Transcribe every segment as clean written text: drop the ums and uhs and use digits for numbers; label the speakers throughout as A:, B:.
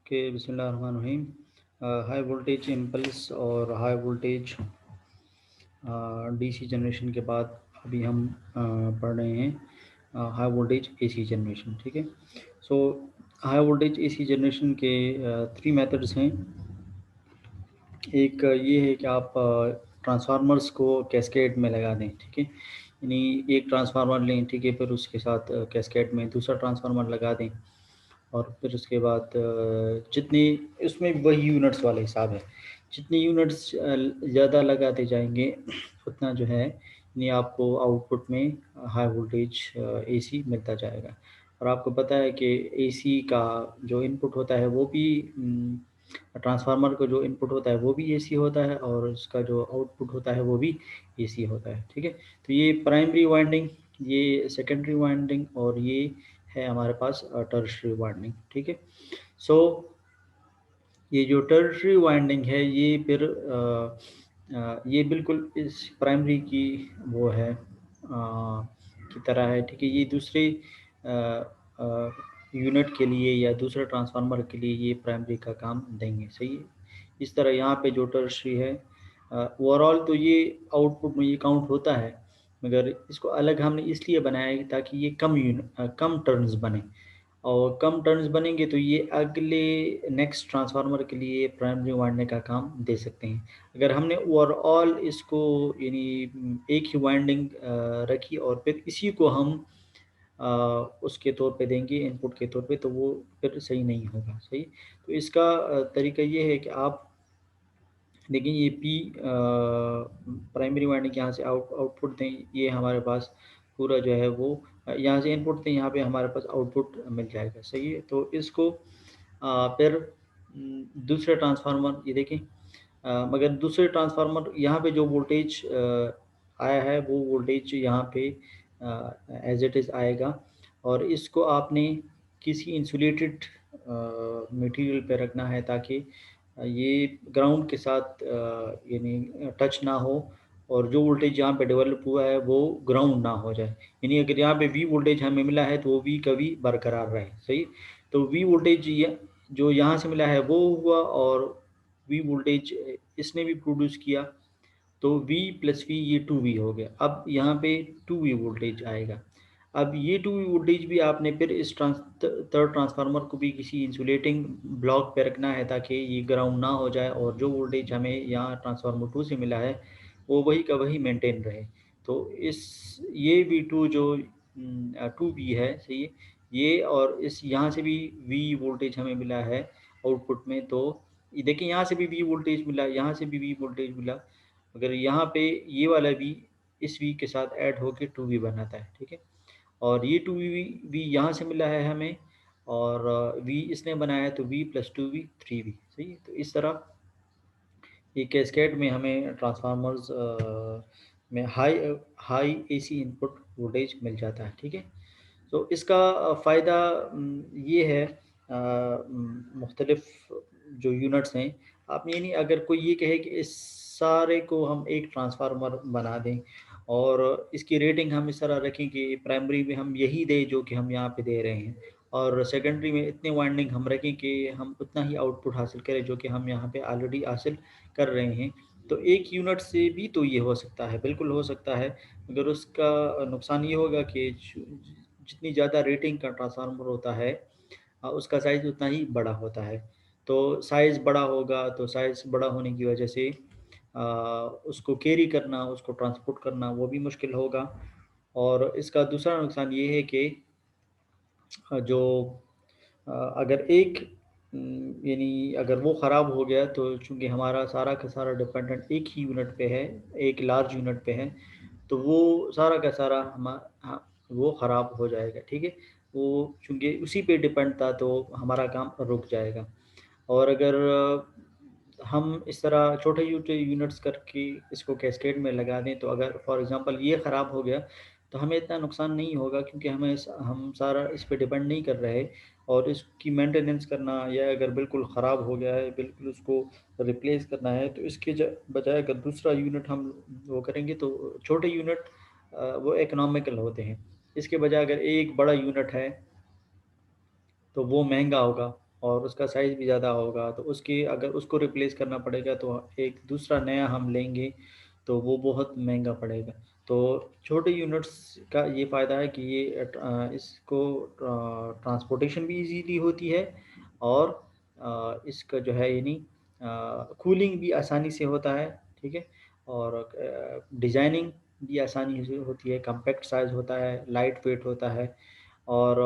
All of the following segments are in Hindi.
A: ओके, बिस्मिल्लाहिर्रहमानिर्रहीम। हाई वोल्टेज इम्पल्स और हाई वोल्टेज डीसी जनरेशन के बाद अभी हम पढ़ रहे हैं हाई वोल्टेज एसी जनरेशन। ठीक है, सो हाई वोल्टेज एसी जनरेशन के 3 मेथड्स हैं। एक ये है कि आप ट्रांसफार्मर्स को कैस्केड में लगा दें। ठीक है, यानी एक ट्रांसफार्मर लें, ठीक है, फिर उसके साथ कैस्केड में दूसरा ट्रांसफार्मर लगा दें और फिर उसके बाद जितनी इसमें वही यूनिट्स वाला हिसाब है, जितनी यूनिट्स ज़्यादा लगाते जाएंगे उतना जो है यानी आपको आउटपुट में हाई वोल्टेज एसी मिलता जाएगा। और आपको पता है कि एसी का जो इनपुट होता है वो भी ट्रांसफार्मर का जो इनपुट होता है वो भी एसी होता है और उसका जो आउटपुट होता है वो भी एसी होता है। ठीक है, तो ये प्राइमरी वाइंडिंग, ये सेकेंडरी वाइंडिंग और ये है हमारे पास टर्शियरी वाइंडिंग। ठीक है, सो ये जो टर्शियरी वाइंडिंग है ये फिर ये बिल्कुल इस प्राइमरी की वो है की तरह है। ठीक है, ये दूसरे यूनिट के लिए या दूसरे ट्रांसफार्मर के लिए ये प्राइमरी का काम देंगे। सही है, इस तरह यहाँ पे जो टर्शियरी है ओवरऑल तो ये आउटपुट में ये काउंट होता है, मगर इसको अलग हमने इसलिए बनाया है ताकि ये कम टर्न्स बने, और कम टर्न्स बनेंगे तो ये अगले नेक्स्ट ट्रांसफार्मर के लिए प्राइमरी वाइंडिंग का काम दे सकते हैं। अगर हमने ओवरऑल इसको यानी एक ही वाइंडिंग रखी और फिर इसी को हम उसके तौर पे देंगे इनपुट के तौर पे, तो वो फिर सही नहीं होगा। सही, तो इसका तरीका ये है कि आप देखिए ये पी प्राइमरी वाइंडिंग यहाँ से आउटपुट दें, ये हमारे पास पूरा जो है वो यहाँ से इनपुट दें, यहाँ पे हमारे पास आउटपुट मिल जाएगा। सही है, तो इसको फिर दूसरे ट्रांसफार्मर ये देखें, मगर दूसरे ट्रांसफार्मर यहाँ पे जो वोल्टेज आया है वो वोल्टेज यहाँ पे एज इट इज़ आएगा, और इसको आपने किसी इंसुलेटेड मटेरियल पे रखना है ताकि ये ग्राउंड के साथ यानी टच ना हो, और जो वोल्टेज यहाँ पे डेवलप हुआ है वो ग्राउंड ना हो जाए। यानी अगर यहाँ पे वी वोल्टेज हमें मिला है तो वो वी कभी बरकरार रहे। सही, तो वी वोल्टेज जो यहाँ से मिला है वो हुआ, और वी वोल्टेज इसने भी प्रोड्यूस किया, तो V प्लस वी ये 2V हो गया। अब यहाँ पे 2V वोल्टेज आएगा। अब ये 2V वोल्टेज भी आपने फिर इस थर्ड ट्रांसफार्मर को भी किसी इंसुलेटिंग ब्लॉक पे रखना है ताकि ये ग्राउंड ना हो जाए, और जो वोल्टेज हमें यहाँ ट्रांसफार्मर 2 से मिला है वो वही का वही मेंटेन रहे। तो इस ये V2 जो 2V है, सही है, ये और इस यहाँ से भी V वोल्टेज हमें मिला है आउटपुट में, तो ये देखिए यहाँ से भी V वोल्टेज मिला, यहाँ से भी V वोल्टेज मिला, मगर यहाँ पे ये वाला V इस V के साथ ऐड होके 2V बनाता है। ठीक है, और ये 2V यहाँ से मिला है हमें, और V इसने बनाया है तो V प्लस 2V 3V। सही है, तो इस तरह ये कैस्केड में हमें ट्रांसफार्मर्स में high high AC input voltage मिल जाता है। ठीक है, तो इसका फ़ायदा ये है, मुख्तलिफ जो यूनिट्स हैं, आप ये नहीं, अगर कोई ये कहे कि इस सारे को हम एक ट्रांसफार्मर बना दें और इसकी रेटिंग हम इस तरह रखें कि प्राइमरी में हम यही दें जो कि हम यहाँ पे दे रहे हैं, और सेकेंडरी में इतने वाइंडिंग हम रखें कि हम उतना ही आउटपुट हासिल करें जो कि हम यहाँ पे ऑलरेडी हासिल कर रहे हैं, तो एक यूनिट से भी तो ये हो सकता है, बिल्कुल हो सकता है, मगर उसका नुकसान ये होगा कि जितनी ज़्यादा रेटिंग का ट्रांसफार्मर होता है उसका साइज़ उतना ही बड़ा होता है। तो साइज़ बड़ा होगा तो साइज़ बड़ा होने की वजह से उसको कैरी करना, उसको ट्रांसपोर्ट करना वो भी मुश्किल होगा। और इसका दूसरा नुकसान ये है कि जो अगर एक यानी अगर वो ख़राब हो गया तो चूँकि हमारा सारा का सारा डिपेंडेंट एक ही यूनिट पे है, एक लार्ज यूनिट पे है, तो वो सारा का सारा हाँ, वो ख़राब हो जाएगा। ठीक है, वो चूँकि उसी पे डिपेंड था तो हमारा काम रुक जाएगा। और अगर हम इस तरह छोटे-छोटे यूनिट्स करके इसको कैस्केड में लगा दें, तो अगर फॉर एग्ज़ाम्पल ये ख़राब हो गया, तो हमें इतना नुकसान नहीं होगा क्योंकि हम सारा इस पे डिपेंड नहीं कर रहे, और इसकी मेंटेनेंस करना या अगर बिल्कुल ख़राब हो गया है, बिल्कुल उसको रिप्लेस करना है, तो इसके बजाय अगर दूसरा यूनिट हम वो करेंगे तो छोटे यूनिट वो इकोनॉमिकल होते हैं। इसके बजाय अगर एक बड़ा यूनिट है, तो वो महँगा होगा। और उसका साइज़ भी ज़्यादा होगा, तो उसकी अगर उसको रिप्लेस करना पड़ेगा तो एक दूसरा नया हम लेंगे तो वो बहुत महंगा पड़ेगा। तो छोटे यूनिट्स का ये फ़ायदा है कि ये इसको ट्रांसपोर्टेशन भी ईज़िली होती है और इसका जो है यानी कूलिंग भी आसानी से होता है, ठीक है? और डिज़ाइनिंग भी आसानी से होती है, कॉम्पैक्ट साइज़ होता है, लाइट वेट होता है और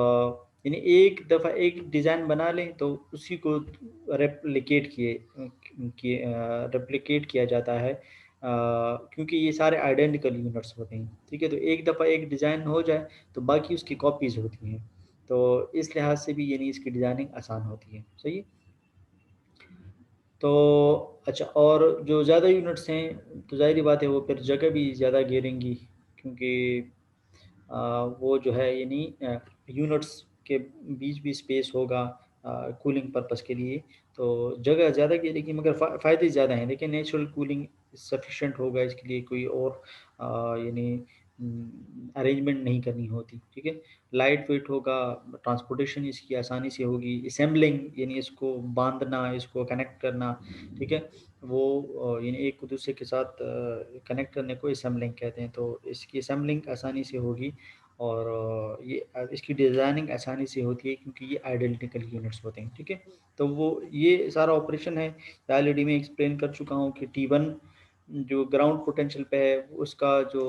A: यानी एक दफ़ा एक डिज़ाइन बना लें तो उसी को रेप्लिकेट किया जाता है क्योंकि ये सारे आइडेंटिकल यूनिट्स होते हैं, ठीक है? तो एक दफ़ा एक डिज़ाइन हो जाए तो बाकी उसकी कॉपीज़ होती हैं। तो इस लिहाज से भी यानी इसकी डिज़ाइनिंग आसान होती है, सही है? तो अच्छा और जो ज़्यादा यूनिट्स हैं, तो ज़ाहिर-सी बात है वो फिर जगह भी ज़्यादा घेरेंगी क्योंकि अ, वो जो है यानी यूनिट्स के बीच भी स्पेस होगा कूलिंग पर्पज़ के लिए, तो जगह ज़्यादा घेरेगी मगर फ़ायदे ज़्यादा हैं। देखिए नेचुरल कूलिंग सफिशिएंट होगा इसके लिए कोई और यानी अरेंजमेंट नहीं करनी होती, ठीक है? लाइट वेट होगा, ट्रांसपोर्टेशन इसकी आसानी से होगी, असेंबलिंग यानी इसको बाँधना, इसको कनेक्ट करना, ठीक है? वो यानी एक दूसरे के साथ कनेक्ट करने को असेंबलिंग कहते हैं, तो इसकी असेंबलिंग आसानी से होगी और इसकी डिज़ाइनिंग आसानी से होती है क्योंकि ये आइडेंटिकल यूनिट्स होते हैं, ठीक है? तो वो ये सारा ऑपरेशन है, ऑलरेडी मैं एक्सप्लेन कर चुका हूँ कि T1 जो ग्राउंड पोटेंशियल पे है, उसका जो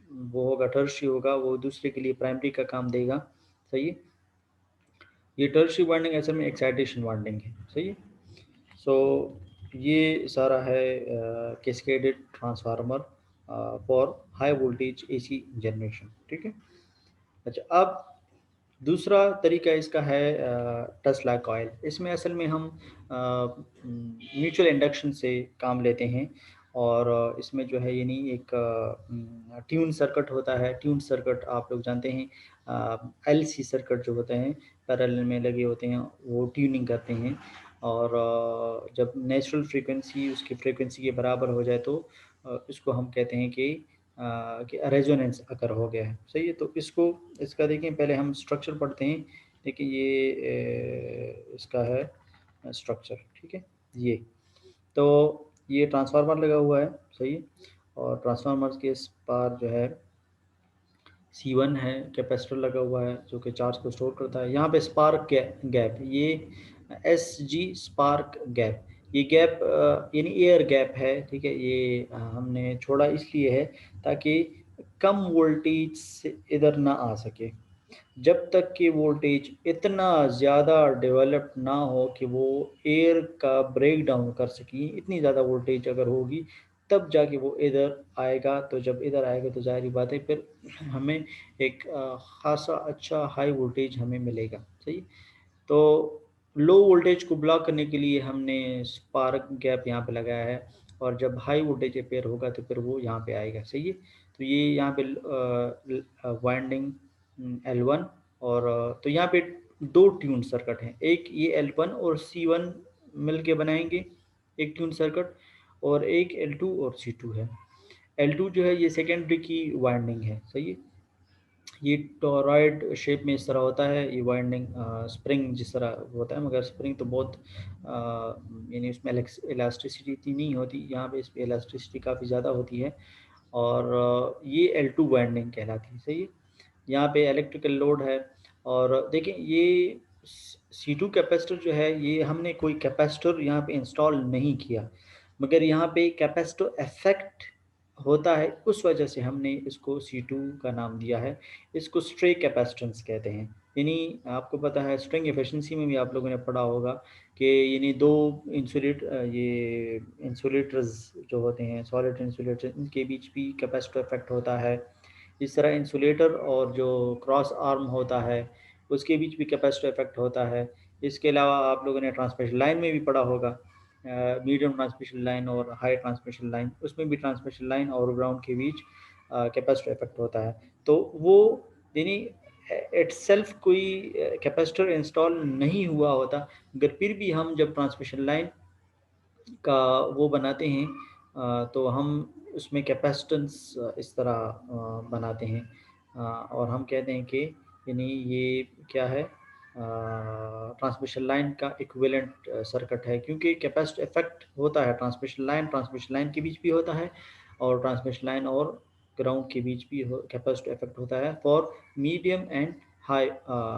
A: वो होगा टर्शियरी होगा, वो दूसरे के लिए प्राइमरी का काम देगा, सही है? ये टर्शियरी वाइंडिंग असल में एक्साइटेशन वाइंडिंग है, सही है? सो ये सारा है cascaded transformer for high voltage AC generation, ठीक है? अच्छा अब दूसरा तरीका इसका है टेस्ला कॉइल। इसमें असल में हम म्यूचुअल इंडक्शन से काम लेते हैं और इसमें जो है यानी एक ट्यून सर्किट होता है। ट्यून सर्किट आप लोग जानते हैं एलसी सर्किट जो होते हैं पैरेलल में लगे होते हैं वो ट्यूनिंग करते हैं और जब नेचुरल फ्रीक्वेंसी उसकी फ्रीक्वेंसी के बराबर हो जाए तो इसको हम कहते हैं कि रेजोनेंस अकर हो गया है, सही है? तो इसका देखें पहले हम स्ट्रक्चर पढ़ते हैं। देखिए ये इसका है स्ट्रक्चर, ठीक है? ये तो ये ट्रांसफार्मर लगा हुआ है, सही है? और ट्रांसफार्मर के इस पार जो है C1 है, कैपेसिटर लगा हुआ है जो कि चार्ज को स्टोर करता है। यहाँ पे स्पार्क गैप ये एसजी स्पार्क गैप ये गैप यानी एयर गैप है, ठीक है? ये हमने छोड़ा इसलिए है ताकि कम वोल्टेज से इधर ना आ सके। जब तक कि वोल्टेज इतना ज़्यादा डेवलप ना हो कि वो एयर का ब्रेक डाउन कर सकें, इतनी ज़्यादा वोल्टेज अगर होगी तब जाके वो इधर आएगा। तो जब इधर आएगा तो ज़ाहिर-सी बात है फिर हमें एक ख़ासा अच्छा हाई वोल्टेज हमें मिलेगा, सही? तो लो वोल्टेज को ब्लॉक करने के लिए हमने स्पार्क गैप यहाँ पे लगाया है और जब हाई वोल्टेज अपेयर होगा तो फिर वो यहाँ पे आएगा, सही है? तो ये यहाँ पे वाइंडिंग L1 और तो यहाँ पे 2 ट्यून सर्किट हैं। एक ये L1 और C1 मिल के बनाएँगे एक ट्यून सर्किट और एक L2 और C2 है। L2 जो है ये सेकेंडरी की वाइंडिंग है, सही है? ये टॉरॉयड शेप में इस तरह होता है ये वाइंडिंग स्प्रिंग जिस तरह होता है मगर स्प्रिंग तो बहुत यानी उसमें इलास्टिसिटी इतनी नहीं होती, यहाँ पे इस पे इलास्टिसिटी काफ़ी ज़्यादा होती है और ये L2 वाइंडिंग कहलाती है, सही है? यहाँ पे इलेक्ट्रिकल लोड है और देखिए ये C2 कैपेसिटर जो है ये हमने कोई कैपेसिटर यहाँ पे इंस्टॉल नहीं किया मगर यहाँ पे कैपेसिटर इफेक्ट होता है उस वजह से हमने इसको C2 का नाम दिया है। इसको स्ट्रे कैपेसिटेंस कहते हैं। यानी आपको पता है स्ट्रिंग एफिशिएंसी में भी आप लोगों ने पढ़ा होगा कि यानी 2 ये इंसुलेटर्स जो होते हैं सॉलिड इंसुलेटर इनके बीच भी कैपेसिटर इफेक्ट होता है। इस तरह इंसुलेटर और जो क्रॉस आर्म होता है, उसके बीच भी कैपेसिटर इफेक्ट होता है। इसके अलावा आप लोगों ने ट्रांसमिशन लाइन में भी पढ़ा होगा मीडियम ट्रांसमिशन लाइन और हाई ट्रांसमिशन लाइन, उसमें भी ट्रांसमिशन लाइन और ग्राउंड के बीच कैपेसिटर इफेक्ट होता है। तो वो यानी इटसेल्फ कोई कैपेसिटर इंस्टॉल नहीं हुआ होता, मगर फिर भी हम जब ट्रांसमिशन लाइन का वो बनाते हैं तो हम उसमें कैपेसिटेंस इस तरह बनाते हैं और हम कहते हैं कि यानी ये क्या है ट्रांसमिशन लाइन का इक्विवेलेंट सर्किट है, क्योंकि कैपेसिटर इफेक्ट होता है ट्रांसमिशन लाइन के बीच भी होता है, और ट्रांसमिशन लाइन और ग्राउंड के बीच भी कैपेसिटर इफेक्ट होता है for medium and high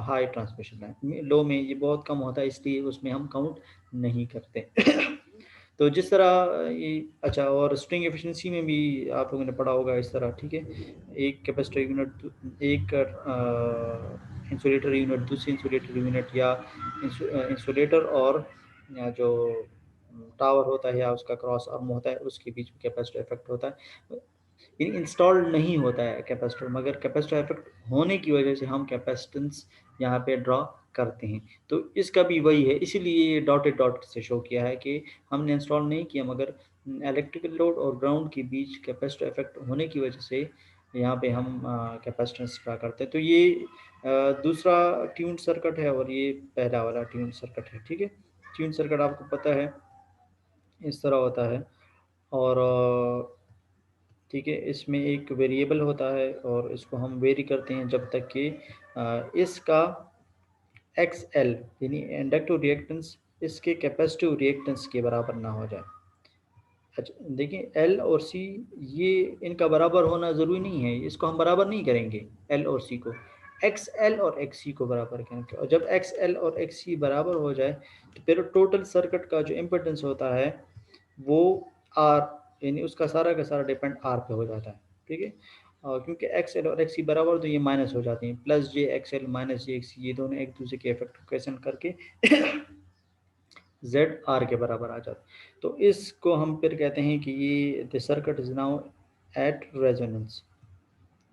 A: high transmission line. Low में ये बहुत कम होता है, इसलिए उसमें हम काउंट नहीं करते। तो जिस तरह ये अच्छा, और स्ट्रिंग एफिशिएंसी में भी आप लोगों ने पढ़ा होगा इस तरह, ठीक है। एक कैपेसिटर यूनिट, एक इंसुलेटर यूनिट दूसरी इंसुलेटर यूनिट, या इंसुलेटर और या जो टावर होता है या उसका क्रॉस आर्म होता है, उसके बीच में कैपेसिटर इफेक्ट होता है। इंस्टॉल्ड नहीं होता है कैपेसिटर, मगर कैपेसिटर इफेक्ट होने की वजह से हम कैपेसिटेंस यहाँ पे ड्रॉ करते हैं। तो इसका भी वही है, इसीलिए ये डॉटेड डॉट से शो किया है कि हमने इंस्टॉल नहीं किया, मगर इलेक्ट्रिकल लोड और ग्राउंड के बीच कैपेसिटर इफेक्ट होने की वजह से यहाँ पे हम कैपेसिटेंस ड्रा करते हैं। तो ये दूसरा ट्यून सर्किट है और ये पहला वाला ट्यून सर्किट है, ठीक है। ट्यून सर्किट आपको पता है इस तरह होता है, और ठीक है, इसमें एक वेरिएबल होता है और इसको हम वेरी करते हैं जब तक कि इसका XL यानी इंडक्टिव रिएक्टेंस इसके कैपेसिटिव रिएक्टेंस के बराबर ना हो जाए। अच्छा देखिए, L और C ये इनका बराबर होना ज़रूरी नहीं है, इसको हम बराबर नहीं करेंगे L और C को, XL और XC को बराबर करेंगे। और जब XL और XC बराबर हो जाए तो फिर टोटल सर्किट का जो इम्पिडेंस होता है वो R, यानी उसका सारा का सारा डिपेंड R पे हो जाता है, ठीक है। क्योंकि XL और XC बराबर तो ये माइनस हो जाते हैं, प्लस जे XL माइनस जे XC ये दोनों एक दूसरे के इफेक्टिवेशन करके Z R के बराबर आ जाता है। तो इसको हम फिर कहते हैं कि ये the circuit is now at resonance,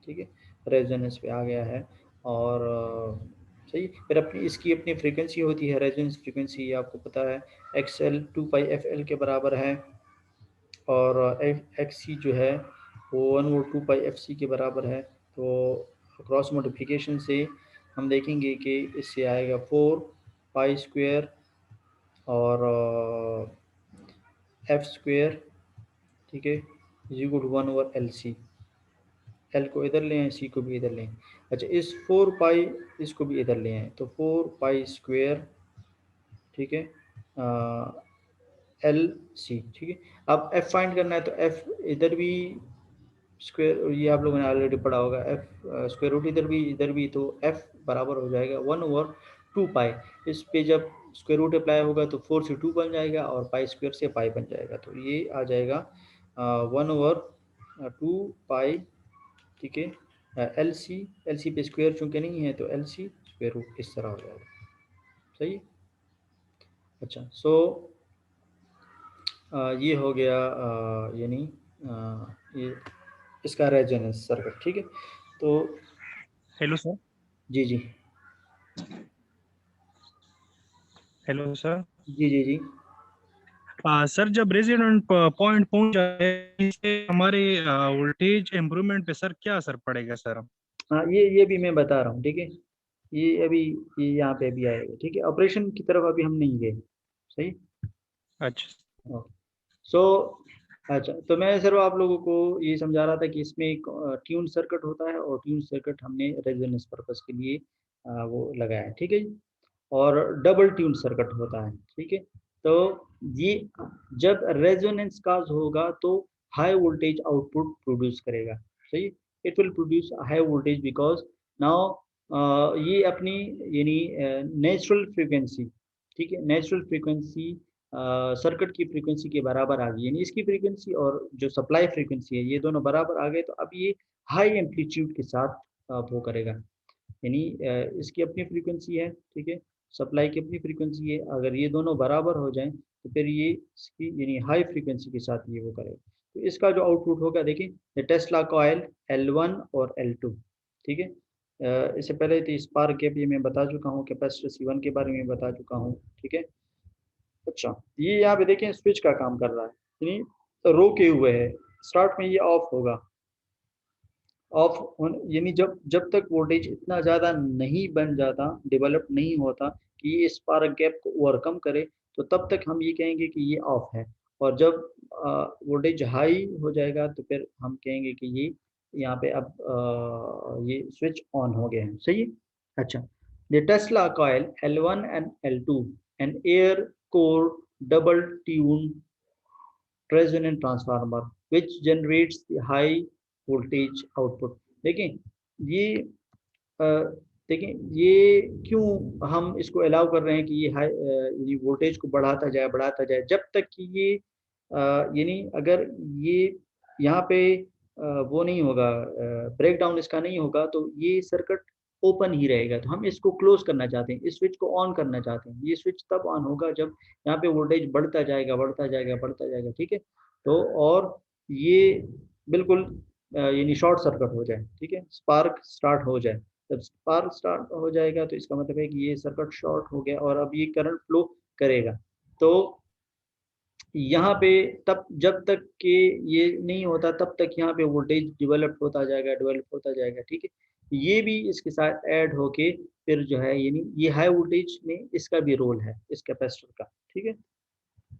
A: ठीक है, रेजोनेंस पे आ गया है। और सही, फिर अपनी इसकी अपनी फ्रीक्वेंसी होती है रेजोनेंस फ्रीक्वेंसी, ये आपको पता है XL 2πfL के बराबर है, और XC जो है वो 1/2πfC के बराबर है। तो क्रॉस मल्टीप्लिकेशन से हम देखेंगे कि इससे आएगा 4π² और f², ठीक है, is equal to 1/LC। L को इधर ले आए, सी को भी इधर लें। अच्छा, इस 4π इसको भी इधर ले आए, तो 4π², ठीक है, LC, ठीक है। अब f फाइंड करना है, तो f इधर भी स्क्वायर, ये आप लोगों ने ऑलरेडी पढ़ा होगा, f स्क्वायर रूट इधर भी, तो f बराबर हो जाएगा 1/2π। इस पे जब स्क्वायर रूट अप्लाई होगा तो 4 से 2 बन जाएगा और पाई स्क्वायर से पाई बन जाएगा, तो ये आ जाएगा 1/2π, ठीक है। LC पे स्क्वायर चूंकि नहीं है तो LC स्क्वायर रूट इस तरह हो जाएगा, सही है। अच्छा, सो ये हो गया यानी ये इसका रेजोनेंस सर्किट, ठीक है। तो
B: हेलो सर।
A: जी जी,
B: हेलो सर।
A: जी जी जी,
B: सर, जब रेजिडेंट पॉइंट पहुंच जाए इससे हमारे वोल्टेज इम्प्रूवमेंट पे सर क्या असर पड़ेगा सर?
A: हाँ ये भी मैं बता रहा हूँ, ठीक है। ये अभी ये यहाँ पे अभी आएगा, ठीक है। ऑपरेशन की तरफ अभी हम नहीं गए, सही।
B: अच्छा।
A: सो अच्छा, तो मैं सिर्फ आप लोगों को ये समझा रहा था कि इसमें एक ट्यून सर्किट होता है, और ट्यून सर्किट हमने रेजोनेंस पर्पस के लिए वो लगाया है, ठीक है जी। और डबल ट्यून सर्किट होता है, ठीक है। तो ये जब रेजोनेंस काज होगा तो हाई वोल्टेज आउटपुट प्रोड्यूस करेगा, सही। It will produce high voltage because now ये अपनी यानी नेचुरल फ्रीक्वेंसी, ठीक है, नेचुरल फ्रीक्वेंसी सर्किट की फ्रीक्वेंसी के बराबर आ गई, यानी इसकी फ्रीक्वेंसी और जो सप्लाई फ्रीक्वेंसी है ये दोनों बराबर आ गए, तो अब ये हाई एम्पलीट्यूड के साथ वो करेगा, यानी इसकी अपनी फ्रीक्वेंसी है, ठीक है, सप्लाई की अपनी फ्रीक्वेंसी है। अगर ये दोनों बराबर हो जाएं तो फिर ये इसकी यानी हाई फ्रीक्वेंसी के साथ ये वो करेगा। तो इसका जो आउटपुट होगा देखिए, टेस्ला कॉइल L1 और L2, ठीक है। इससे पहले तो स्पार्क गैप ये मैं बता चुका हूँ, कैपेसिटर C1 के बारे में बता चुका हूँ, ठीक है। अच्छा, ये यहाँ पे देखें स्विच का काम कर रहा है, यानी रोके हुए है, स्टार्ट में ये ऑफ होगा, यानी जब जब तक वोल्टेज इतना ज़्यादा नहीं बन जाता, डेवलप नहीं होता कि ये स्पार्क गैप को ओवरकम करे, तो तब तक हम ये कहेंगे कि ये ऑफ है। और जब वोल्टेज हाई हो जाएगा तो फिर हम कहेंगे कि ये यहाँ पे अब ये स्विच ऑन हो गया है, सही है। अच्छा, The Tesla coil L1 and L2, an air core double tuned resonant transformer which generates the high voltage output. देखें ये अ, देखें ये क्यों हम इसको अलाउ कर रहे हैं कि ये हाई यानी वोल्टेज को बढ़ाता जाए जब तक कि ये यानी अगर ये यहाँ पे वो नहीं होगा, ब्रेक डाउन इसका नहीं होगा तो ये सर्किट ओपन ही रहेगा। तो हम इसको क्लोज करना चाहते हैं, इस स्विच को ऑन करना चाहते हैं। ये स्विच तब ऑन होगा जब यहाँ पे वोल्टेज बढ़ता जाएगा, ठीक है। तो और ये बिल्कुल यानी शॉर्ट सर्किट हो जाए, ठीक है, स्पार्क स्टार्ट हो जाए। जब स्पार्क स्टार्ट हो जाएगा तो इसका मतलब है कि ये सर्किट शॉर्ट हो गया और अब ये करंट फ्लो करेगा। तो यहाँ पे तब जब तक कि ये नहीं होता तब तक यहाँ पे वोल्टेज डेवलप होता जाएगा, ठीक है। ये भी इसके साथ ऐड होके फिर जो है यानी ये हाई वोल्टेज में इसका भी रोल है इस कैपेसिटर का, ठीक है।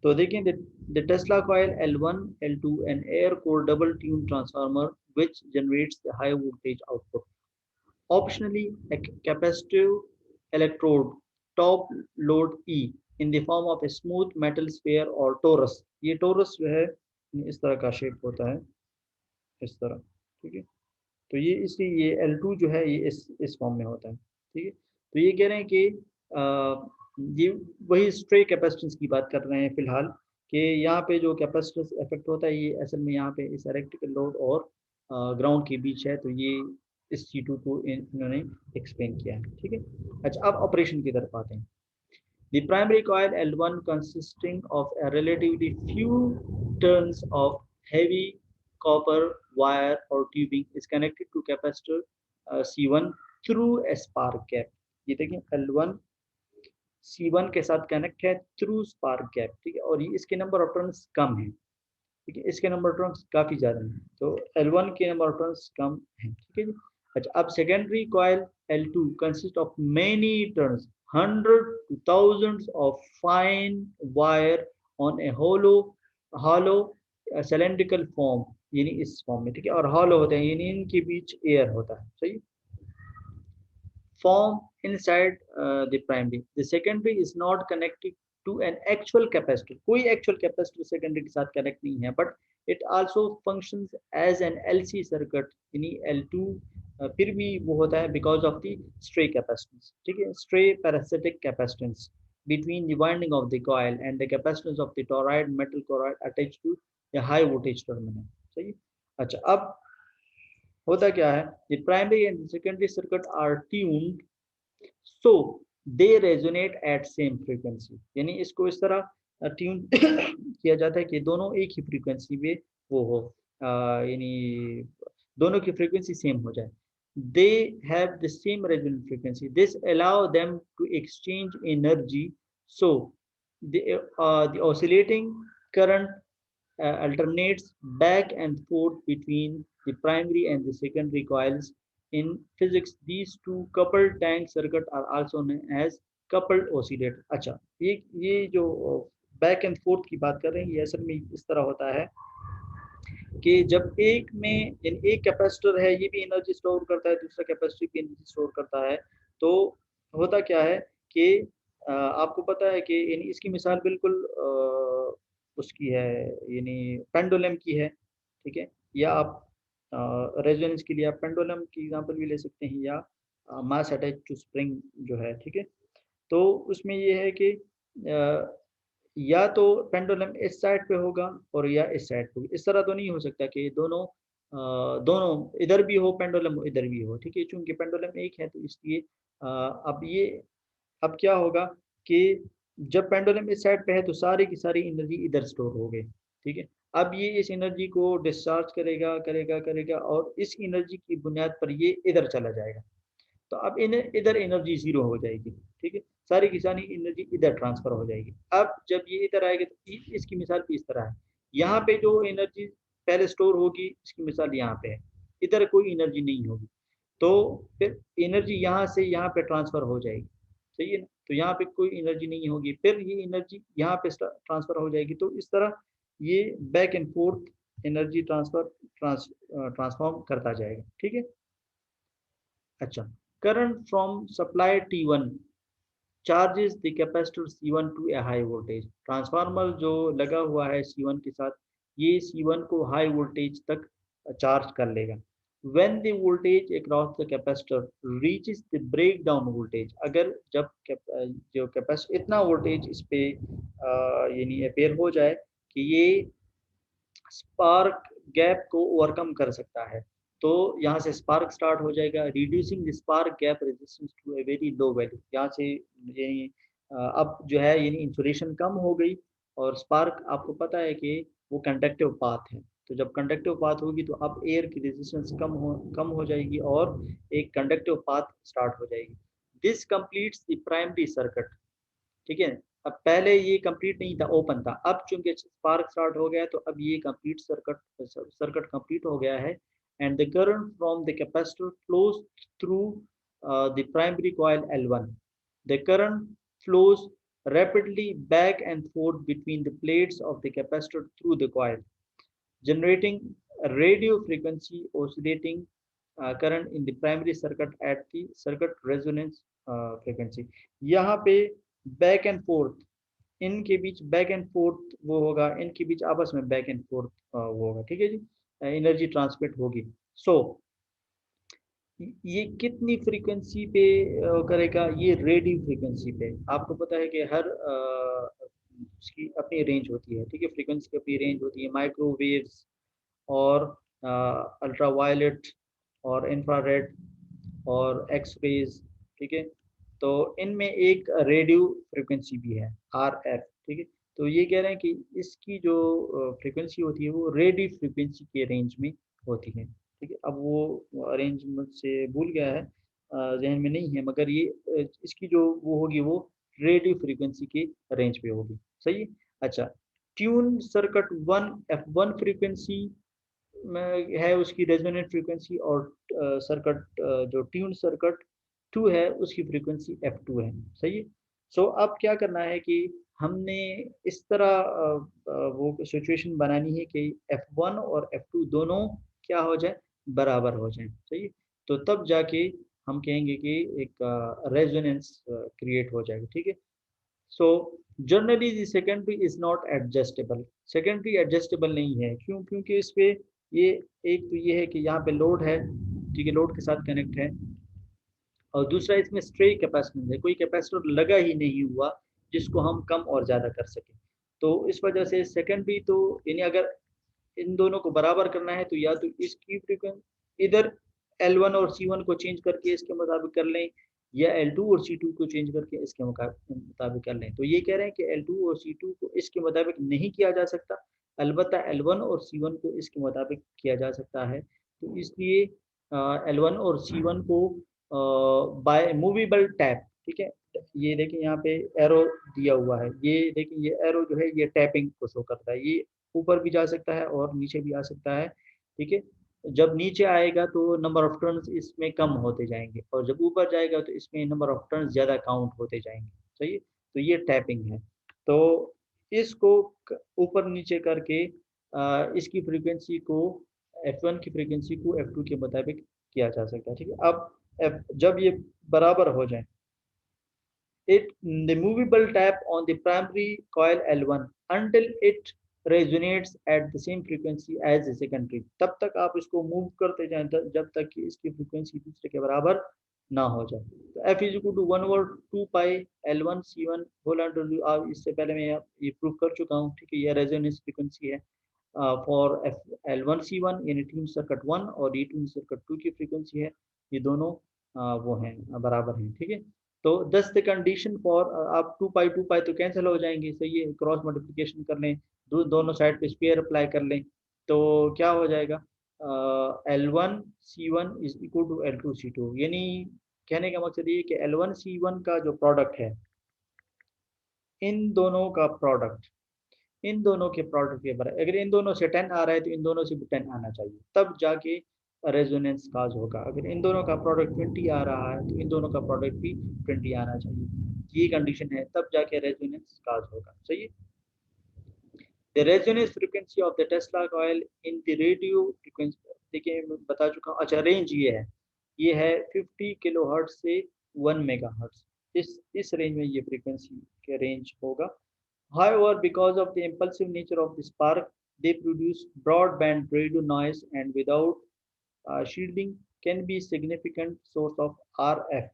A: तो देखें the Tesla coil L1, L2 an air core double tune transformer which generates the high voltage output. Optionally, a capacitive electrode top load E in the form of a smooth metal sphere or torus. ये torus जो है इस तरह का शेप होता है, इस तरह, ठीक है। तो ये इसलिए ये L2 जो है ये इस फॉर्म में होता है, ठीक है। तो ये कह रहे हैं कि ये वही स्ट्रे कैपेसिटेंस की बात कर रहे हैं फिलहाल कि यहाँ पे जो कैपेसिटेंस इफेक्ट होता है ये असल में यहाँ पे इस इलेक्ट्रिकल लोड और ग्राउंड के बीच है। तो ये इस C2 को इन्होंने एक्सप्लेन किया है, ठीक है। अच्छा, अब ऑपरेशन की तरफ आते हैं। The primary coil L1 consisting of a relatively few turns of heavy copper wire or tubing is connected to capacitor C1 through a spark gap. ये देखिए L1 C1 के साथ कनेक्ट है थ्रू स्पार्क गैप, ठीक है। और ये इसके नंबर ऑफ टर्न्स कम है, ठीक है, इसके नंबर ऑफ टर्न्स काफ़ी ज़्यादा हैं। तो L1 के नंबर ऑफ टर्न्स कम हैं, ठीक है जी। अच्छा, अब secondary coil L2 consist of many turns, hundred two thousands of fine wire on A hollow cylindrical form, यानी इस फॉर्म में, ठीक है। और हॉलो होते हैं यानी इनके बीच एयर होता है, सही। form inside the primary. The secondary is not connected to an actual capacitor. कोई actual capacitor secondary के साथ connect नहीं है, but it also functions as an LC circuit, यानी L2 फिर भी वो होता है because of the stray capacitance, ठीक है, stray parasitic capacitance between the winding of the coil and the capacitance of the toroid metal toroid attached to a high voltage terminal, सही। अच्छा, अब होता क्या है, the primary and the secondary circuit are tuned so they resonate at same frequency, यानी इसको इस तरह ट्यून किया जाता है कि दोनों एक ही फ्रीक्वेंसी में वो हो, यानी दोनों की फ्रीक्वेंसी सेम हो जाए। they have the same resonant frequency, this allow them to exchange energy, so the oscillating current alternates back and forth between the primary and the secondary coils. In physics, these two coupled tank circuit are also known as coupled oscillator. अच्छा, ये जो बैक एंड फोर्थ की बात कर रहे हैं ये असल में इस तरह होता है कि जब एक में एक कैपेसिटर है ये भी एनर्जी स्टोर करता है, दूसरा कैपेसिटर भी एनर्जी स्टोर करता है। तो होता क्या है कि आपको पता है कि यानी इसकी मिसाल बिल्कुल उसकी है, यानी पेंडुलम की है, ठीक है। या आप रेजोनेंस के लिए आप पेंडुलम की एग्जांपल भी ले सकते हैं, या मास अटैच टू स्प्रिंग जो है, ठीक है। तो उसमें ये है कि या तो पेंडुलम इस साइड पे होगा और या इस साइड पे, इस तरह तो नहीं हो सकता कि दोनों दोनों इधर भी हो पेंडुलम इधर भी हो, ठीक है। चूंकि पेंडुलम एक है तो इसलिए अब क्या होगा कि जब पेंडुलम इस साइड पे है तो सारी की सारी एनर्जी इधर स्टोर हो गई, ठीक है। अब ये इस एनर्जी को डिस्चार्ज करेगा और इस एनर्जी की बुनियाद पर ये इधर चला जाएगा। तो अब इधर एनर्जी जीरो हो जाएगी, ठीक है, सारी की सारी एनर्जी इधर ट्रांसफर हो जाएगी। अब जब ये इधर आएगी तो इसकी मिसाल भी इस तरह है, यहाँ पे जो एनर्जी पहले स्टोर होगी इसकी मिसाल यहाँ पे है, इधर कोई एनर्जी नहीं होगी। तो फिर एनर्जी यहाँ से यहाँ पे ट्रांसफर हो जाएगी, सही है ना। तो यहाँ पे कोई एनर्जी नहीं होगी, फिर ये एनर्जी यहाँ पे ट्रांसफर हो जाएगी। तो इस तरह ये back and fourth energy transform करता जाएगा, ठीक है। अच्छा, Current from supply T1 charges the capacitor C1 to a high voltage. Transformer जो लगा हुआ है C1 के साथ, ये C1 को हाई वोल्टेज तक चार्ज कर लेगा. When the voltage across the capacitor reaches the breakdown voltage, अगर जब जो कैपेसिटर इतना वोल्टेज इस पे यानी अपेयर हो जाए कि ये स्पार्क गैप को ओवरकम कर सकता है, तो यहाँ से स्पार्क स्टार्ट हो जाएगा, reducing the spark gap resistance to a very low value. यहाँ से यानी अब जो है यानी इंसुलेशन कम हो गई, और स्पार्क आपको पता है कि वो कंडक्टिव पाथ है, तो जब कंडक्टिव पाथ होगी तो अब एयर की रेजिस्टेंस कम हो जाएगी और एक कंडक्टिव पाथ स्टार्ट हो जाएगी. This completes the primary circuit. ठीक है, अब पहले ये कंप्लीट नहीं था, ओपन था, अब चूंकि स्पार्क स्टार्ट हो गया तो अब ये कंप्लीट सर्किट कंप्लीट हो गया है. And the current from the capacitor flows through the primary coil L1. The current flows rapidly back and forth between the plates of the capacitor through the coil, generating a radio frequency oscillating current in the primary circuit at the circuit resonance frequency. यहाँ पे बैक एंड फोर्थ, इनके बीच बैक एंड फोर्थ वो होगा, इनके बीच आपस में बैक एंड फोर्थ वो होगा. ठीक है जी, एनर्जी ट्रांसमिट होगी. सो ये कितनी फ्रीक्वेंसी पे करेगा, ये रेडियो फ्रीक्वेंसी पे. आपको पता है कि हर उसकी अपनी रेंज होती है. ठीक है, फ्रीक्वेंसी की अपनी रेंज होती है. माइक्रोवेव्स और अल्ट्रा वायलेट और इंफ्रारेड और एक्स रेज. ठीक है, तो इनमें एक रेडियो फ्रीक्वेंसी भी है RF. ठीक है, तो ये कह रहे हैं कि इसकी जो फ्रीक्वेंसी होती है वो रेडियो फ्रीक्वेंसी के रेंज में होती है. ठीक है, अब वो रेंज मुझसे भूल गया है, जहन में नहीं है, मगर ये इसकी जो वो होगी वो रेडियो फ्रीक्वेंसी के रेंज पे होगी. सही है. अच्छा, ट्यून सर्किट 1 F1 फ्रीक्वेंसी है उसकी रेजोनेंट फ्रीक्वेंसी, और सर्किट जो ट्यून सर्किट 2 है उसकी फ्रीक्वेंसी F2 है. सही है. सो अब क्या करना है कि हमने इस तरह वो सिचुएशन बनानी है कि F1 और F2 दोनों क्या हो जाए, बराबर हो जाए. सही है, तो तब जाके हम कहेंगे कि एक रेजोनेंस क्रिएट हो जाएगी. ठीक है. So generally the secondary is not adjustable. Secondary adjustable नहीं है. क्यों? क्योंकि इस पे ये एक तो ये है कि यहाँ पे लोड है. ठीक है, लोड के साथ कनेक्ट है, और दूसरा इसमें स्ट्रे कैपेसिटेंस है, कोई कैपेसिटर लगा ही नहीं हुआ जिसको हम कम और ज़्यादा कर सकें. तो इस वजह से सेकेंडरी तो यानी अगर इन दोनों को बराबर करना है तो या तो इसकी फ्रीक्वेंसी इधर L1 और C1 को चेंज करके इसके मुताबिक कर लें, या L2 और C2 को चेंज करके इसके मुताबिक कर लें. तो ये कह रहे हैं कि L2 और C2 को इसके मुताबिक नहीं किया जा सकता, अलबत्ता L1 और C1 को इसके मुताबिक किया जा सकता है. तो इसलिए L1 और C1 को बाय मूवेबल टैप. ठीक है, ये देखिए यहाँ पे एरो दिया हुआ है, ये देखिए ये एरो जो है ये टैपिंग को शो करता है. ये ऊपर भी जा सकता है और नीचे भी आ सकता है. ठीक है, जब नीचे आएगा तो नंबर ऑफ टर्न्स इसमें कम होते जाएंगे, और जब ऊपर जाएगा तो इसमें नंबर ऑफ टर्न्स ज़्यादा काउंट होते जाएंगे. सही है, तो ये टैपिंग है. तो इसको ऊपर नीचे करके इसकी फ्रीक्वेंसी को F1 की फ्रीक्वेंसी को F2 के मुताबिक किया जा सकता है. ठीक है, अब जब ये बराबर हो जाए, it the movable tap on the primary coil L1 until it resonates at the same frequency as the secondary. तब तक आप इसको मूव करते जाएं जब तक कि इसकी फ्रीक्वेंसी दूसरे के बराबर ना हो जाए. तो F is equal to 1/2 pi L1 C1 whole under. आप इससे पहले मैं ये प्रूव कर चुका हूँ. ठीक है, ये रेजोनेंस फ्रीक्वेंसी है फॉर L1 C1 यानी ट्यून सर्किट 1, और ये ट्यून सर्किट 2 की फ्रीक्वेंसी है. ये दोनों वो हैं, बराबर हैं. ठीक है, तो दस द कंडीशन फॉर, आप 2 पाई तो कैंसिल हो जाएंगे. सही है, क्रॉस मल्टीप्लिकेशन कर लें, दोनों साइड पे स्क्वायर अप्लाई कर लें, तो क्या हो जाएगा, L1 C1 is equal to L2 C2. यानी कहने का मकसद ये कि L1 C1 का जो प्रोडक्ट है, इन दोनों का प्रोडक्ट, इन दोनों के प्रोडक्ट के बराबर. अगर इन दोनों से 10 आ रहा है तो इन दोनों से भी 10 आना चाहिए, तब जाके रेजोनेंस काज होगा. अगर इन दोनों का प्रोडक्ट 20 आ रहा है तो इन दोनों का प्रोडक्ट भी 20 आना चाहिए. ये कंडीशन है, तब जाके रेजोनेंस काज होगा. सही है. The resonance frequency of the Tesla coil in the radio frequency, देखिए मैं बता चुका हूँ. अच्छा, रेंज ये है, ये है 50 किलोहर्ट्ज से 1 मेगाहर्ट्ज, इस रेंज में ये फ्रीक्वेंसी के रेंज होगा। However, because of the impulsive nature of the spark, they produce broadband radio noise and without shielding can be significant source of RF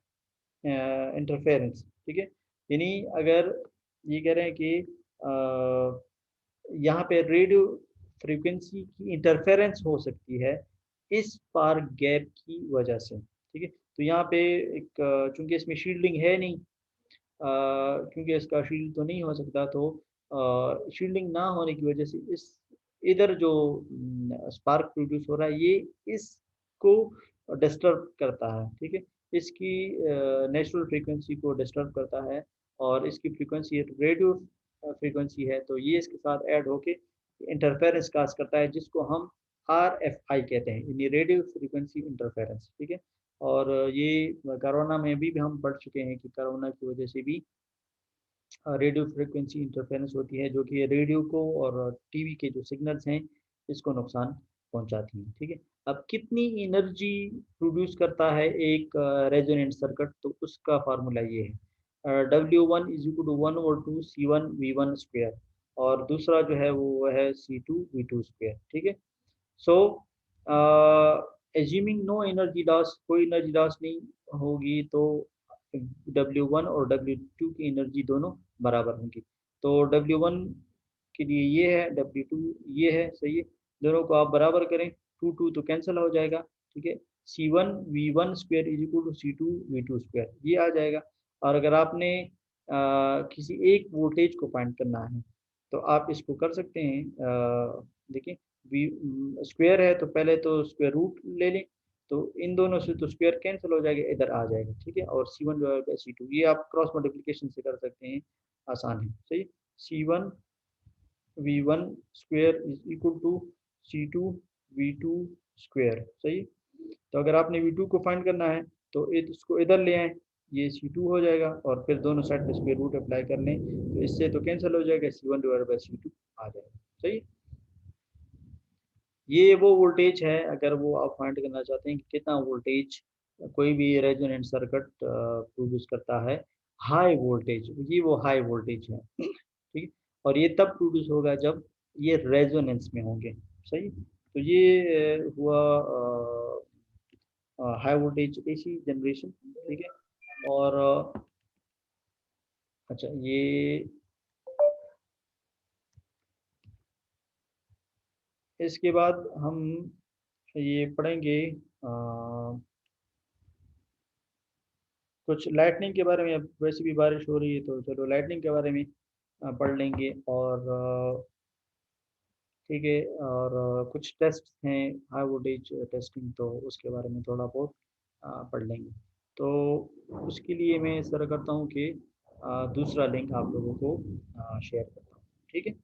A: interference। ठीक है, यानी अगर ये कह रहे हैं कि यहाँ पे रेडियो फ्रीक्वेंसी की इंटरफेरेंस हो सकती है इस स्पार्क गैप की वजह से। ठीक है, तो यहाँ पे एक चूंकि इसमें शील्डिंग है नहीं, क्योंकि इसका शील्ड तो नहीं हो सकता, तो शील्डिंग ना होने की वजह से इस इधर जो स्पार्क प्रोड्यूस हो रहा है ये इसको डिस्टर्ब करता है। ठीक है, इसकी नेचुरल फ्रीक्वेंसी को डिस्टर्ब करता है, और इसकी फ्रीक्वेंसी रेडियो फ्रीक्वेंसी है, तो ये इसके साथ ऐड होके इंटरफेरेंस काज करता है, जिसको हम RFI कहते हैं, यानी रेडियो फ्रीक्वेंसी इंटरफेरेंस। ठीक है, और ये कोरोना में भी हम पढ़ चुके हैं कि कोरोना की वजह से भी रेडियो फ्रीक्वेंसी इंटरफेरेंस होती है, जो कि रेडियो को और टीवी के जो सिग्नल्स हैं इसको नुकसान पहुंचाती हैं। ठीक है, अब कितनी एनर्जी प्रोड्यूस करता है एक रेजोनेंट सर्किट, तो उसका फार्मूला ये है, W1 is equal to 1/2 C1 V1 square, और दूसरा जो है वो है C2 V2 स्क्वायर। ठीक है, सो एज्यूमिंग नो एनर्जी लॉस, कोई एनर्जी लॉस नहीं होगी, तो W1 और W2 की एनर्जी दोनों बराबर होंगी। तो W1 के लिए ये है, W2 ये है, सही है, दोनों को आप बराबर करें, 2 तो कैंसिल हो जाएगा। ठीक है, C1 V1 square is equal to C2 V2 square, ये आ जाएगा। और अगर आपने किसी एक वोल्टेज को फाइंड करना है तो आप इसको कर सकते हैं। देखिए, वी स्क्वायर है तो पहले तो स्क्वायर रूट ले लें, तो इन दोनों से तो स्क्वायर कैंसिल हो जाएगा, इधर आ जाएगा। ठीक है, और C1 डिवाइड बाई C2 ये आप क्रॉस मल्टीप्लिकेशन से कर सकते हैं, आसान है, सही। C1 V1 square is equal to C2 V2 square, सही। तो अगर आपने V2 को फाइंड करना है तो इसको इधर ले आए, ये C2 हो जाएगा, और फिर दोनों साइड पे स्क्वायर रूट अप्लाई कर लें, तो इससे तो कैंसिल हो जाएगा, C1 डिवाइड बाई C2 आ जाएगा, सही। ये वो वोल्टेज है, अगर वो आप फाइंड करना चाहते हैं कि कितना वोल्टेज कोई भी रेजोनेंट सर्किट प्रोड्यूस करता है, हाई वोल्टेज, ये वो हाई वोल्टेज है। ठीक है, और ये तब प्रोड्यूस होगा जब ये रेजोनेंस में होंगे, सही। तो ये हुआ हाई वोल्टेज AC जनरेशन। ठीक है, और अच्छा, ये इसके बाद हम ये पढ़ेंगे कुछ लाइटनिंग के बारे में। अब वैसे भी बारिश हो रही है तो चलो लाइटनिंग के बारे में पढ़ लेंगे, और ठीक है, और कुछ टेस्ट हैं हाई वोल्टेज टेस्टिंग, तो उसके बारे में थोड़ा बहुत पढ़ लेंगे। तो उसके लिए मैं इस तरह करता हूँ कि दूसरा लिंक आप लोगों को शेयर करता हूँ। ठीक है।